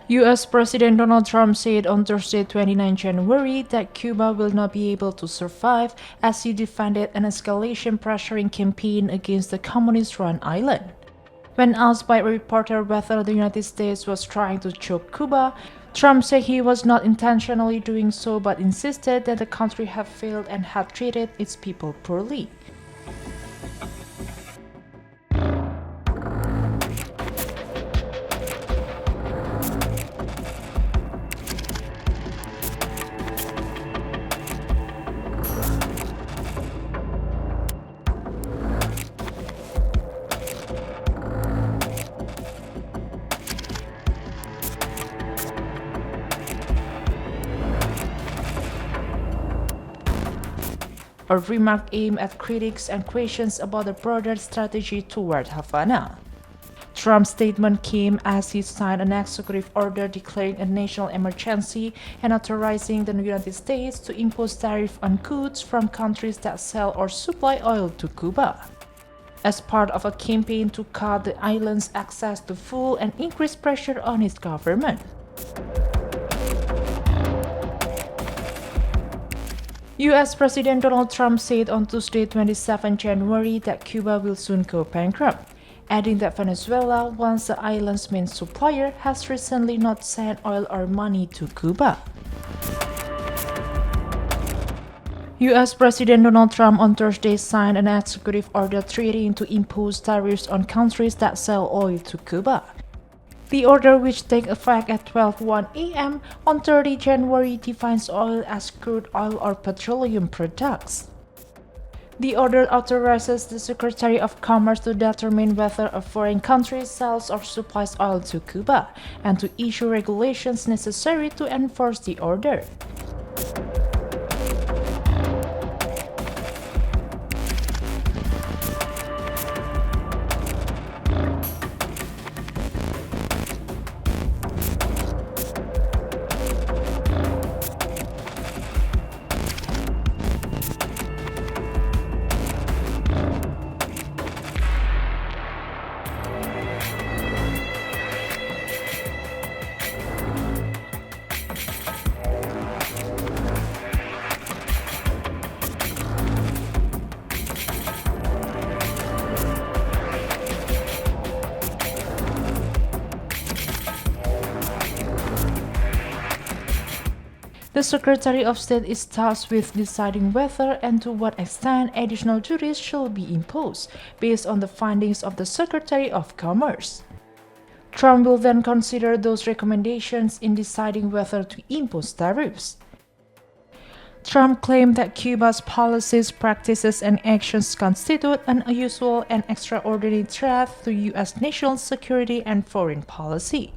U.S. President Donald Trump said on Thursday, 29 January, that Cuba will not be able to survive as he defended an escalation pressuring campaign against the communist-run island. When asked by a reporter whether the United States was trying to choke Cuba, Trump said he was not intentionally doing so but insisted that the country had failed and had treated its people poorly. A remark aimed at critics and questions about the broader strategy toward Havana. Trump's statement came as he signed an executive order declaring a national emergency and authorizing the United States to impose tariffs on goods from countries that sell or supply oil to Cuba, as part of a campaign to cut the island's access to fuel and increase pressure on its government. U.S. President Donald Trump said on Tuesday, 27 January, that Cuba will soon go bankrupt, adding that Venezuela, once the island's main supplier, has recently not sent oil or money to Cuba. U.S. President Donald Trump on Thursday signed an executive order threatening to impose tariffs on countries that sell oil to Cuba. The order, which takes effect at 12:01 a.m. on 30 January, defines oil as crude oil or petroleum products. The order authorizes the Secretary of Commerce to determine whether a foreign country sells or supplies oil to Cuba, and to issue regulations necessary to enforce the order. The Secretary of State is tasked with deciding whether and to what extent additional duties should be imposed, based on the findings of the Secretary of Commerce. Trump will then consider those recommendations in deciding whether to impose tariffs. Trump claimed that Cuba's policies, practices, and actions constitute an unusual and extraordinary threat to U.S. national security and foreign policy.